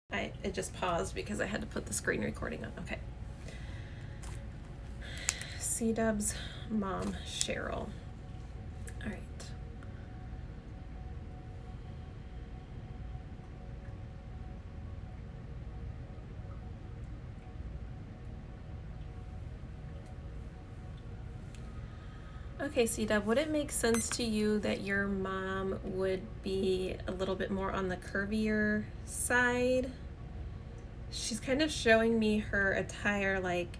It just paused because I had to put the screen recording on. Okay. Cdub's mom, Sheryl. All right. Okay, Cdub, would it make sense to you that your mom would be a little bit more on the curvier side? She's kind of showing me her attire, like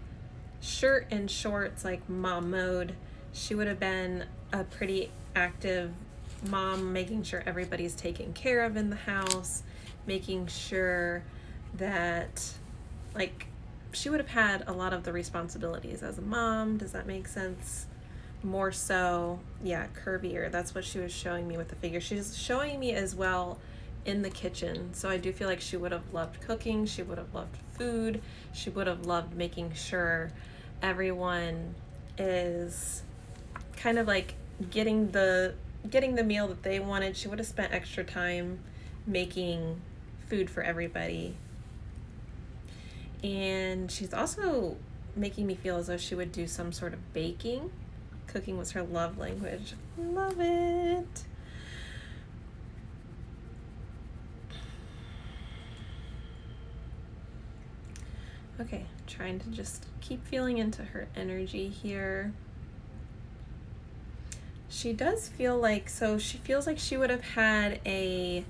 shirt and shorts, like mom mode. She would have been a pretty active mom, making sure everybody's taken care of in the house, making sure that, like, she would have had a lot of the responsibilities as a mom. Does that make sense? More so, yeah, curvier. That's what she was showing me with the figure. She's showing me as well in the kitchen. So I do feel like she would have loved cooking. She would have loved food. She would have loved making sure everyone is kind of like getting the meal that they wanted. She would have spent extra time making food for everybody. And she's also making me feel as though she would do some sort of baking. Cooking was her love language. Love it. Okay, trying to just keep feeling into her energy here. She does feel like, so she feels like she would have had a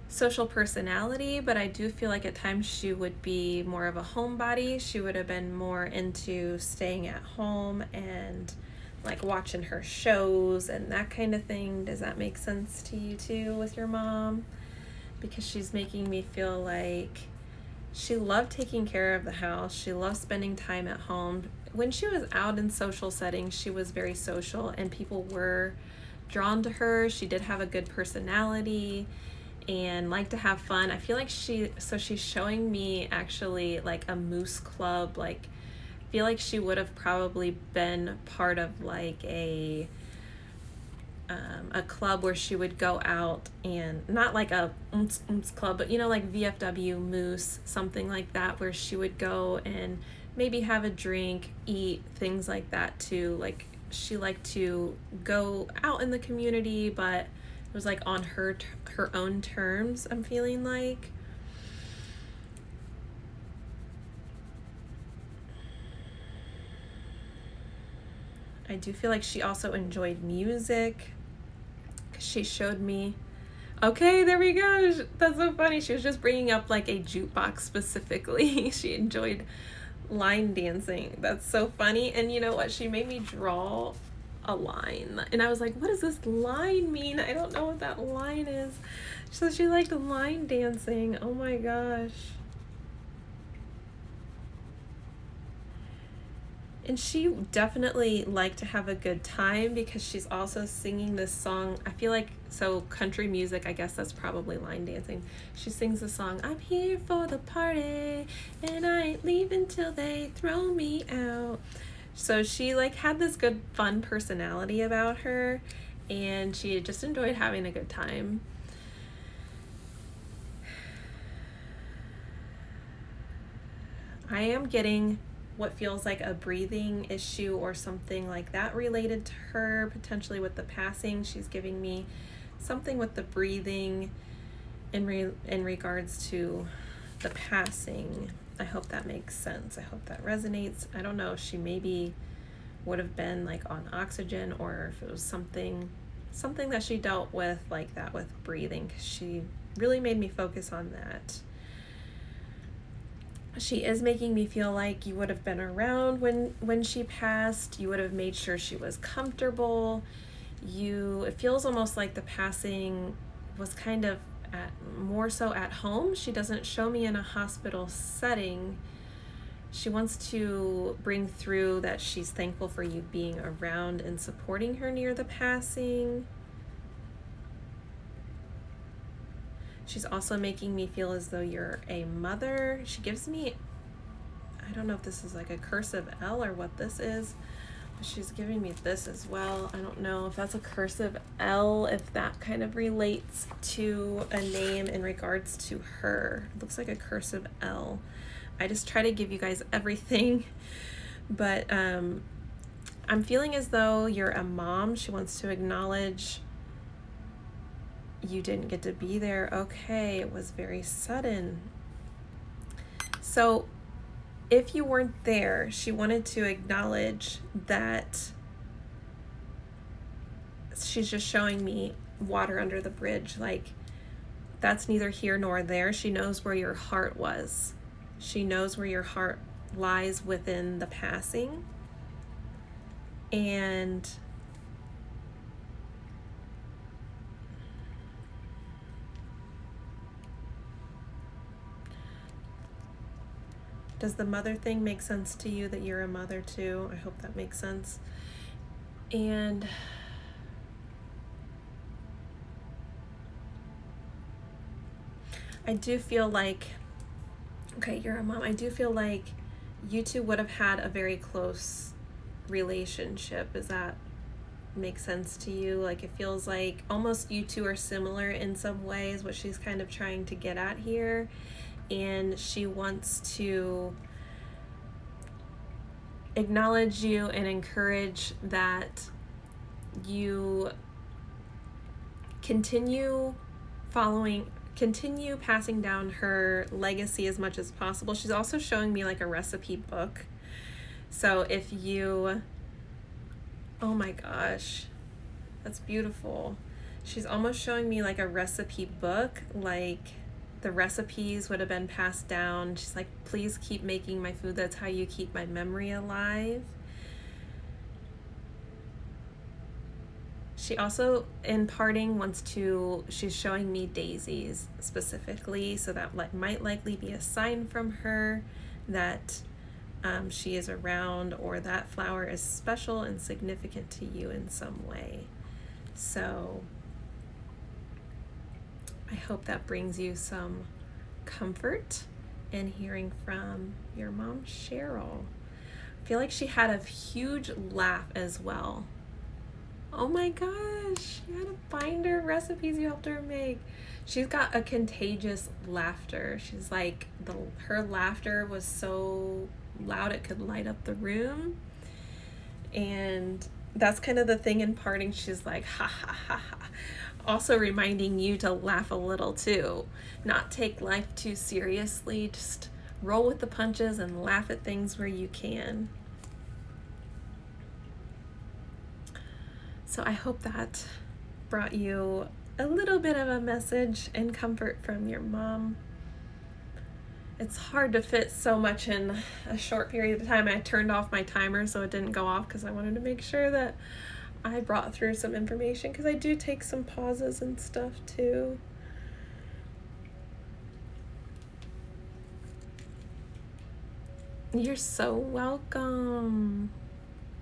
social personality, but I do feel like at times she would be more of a homebody. She would have been more into staying at home and like watching her shows and that kind of thing. Does that make sense to you too with your mom? Because she's making me feel like she loved taking care of the house. She loved spending time at home. When she was out in social settings, she was very social and people were drawn to her. She did have a good personality and like to have fun. I feel like she's showing me actually like a moose club. Like, I feel like she would have probably been part of like a club where she would go out, and not like a club, but you know, like VFW Moose, something like that, where she would go and maybe have a drink, eat, things like that too. Like, she liked to go out in the community, but it was like on her own terms, I'm feeling like. I do feel like she also enjoyed music. She showed me. Okay, there we go. That's so funny. She was just bringing up like a jukebox specifically. She enjoyed line dancing. That's so funny. And you know what? She made me draw a line. And I was like, what does this line mean? I don't know what that line is. So she liked line dancing. Oh my gosh. And she definitely liked to have a good time because she's also singing this song. I feel like, so country music, I guess that's probably line dancing. She sings the song, I'm here for the party and I ain't leaving till they throw me out. So she like had this good fun personality about her and she just enjoyed having a good time. I am getting what feels like a breathing issue or something like that related to her, potentially with the passing. She's giving me something with the breathing in regards to the passing. I hope that makes sense. I hope that resonates. I don't know if she maybe would have been like on oxygen or if it was something that she dealt with like that with breathing, because she really made me focus on that. She is making me feel like you would have been around when she passed. You would have made sure she was comfortable. It feels almost like the passing was kind of more so at home. She doesn't show me in a hospital setting. She wants to bring through that she's thankful for you being around and supporting her near the passing. She's also making me feel as though you're a mother. She gives me, I don't know if this is like a cursive L or what this is, She's giving me this as well. I don't know if that's a cursive L, if that kind of relates to a name in regards to her. It looks like a cursive L. I just try to give you guys everything, but I'm feeling as though you're a mom. She wants to acknowledge you didn't get to be there. Okay, it was very sudden. So if you weren't there, she wanted to acknowledge that she's just showing me water under the bridge. Like, that's neither here nor there. She knows where your heart was. She knows where your heart lies within the passing. And does the mother thing make sense to you, that you're a mother too? I hope that makes sense. And I do feel like, okay, you're a mom. I do feel like you two would have had a very close relationship. Does that make sense to you? Like, it feels like almost you two are similar in some ways, what she's kind of trying to get at here. And she wants to acknowledge you and encourage that you continue passing down her legacy as much as possible. She's also showing me like a recipe book. So if you, oh my gosh, that's beautiful. She's almost showing me like a recipe book, like the recipes would have been passed down. She's like, please keep making my food. That's how you keep my memory alive. She also, in parting, she's showing me daisies specifically, so that might likely be a sign from her that she is around, or that flower is special and significant to you in some way. So I hope that brings you some comfort in hearing from your mom, Sheryl. I feel like she had a huge laugh as well. Oh my gosh, you had a binder of recipes you helped her make. She's got a contagious laughter. She's like, her laughter was so loud it could light up the room. And that's kind of the thing in parting. She's like, ha ha ha ha. Also reminding you to laugh a little too. Not take life too seriously. Just roll with the punches and laugh at things where you can. So I hope that brought you a little bit of a message and comfort from your mom. It's hard to fit so much in a short period of time. I turned off my timer so it didn't go off because I wanted to make sure that I brought through some information, because I do take some pauses and stuff too. You're so welcome.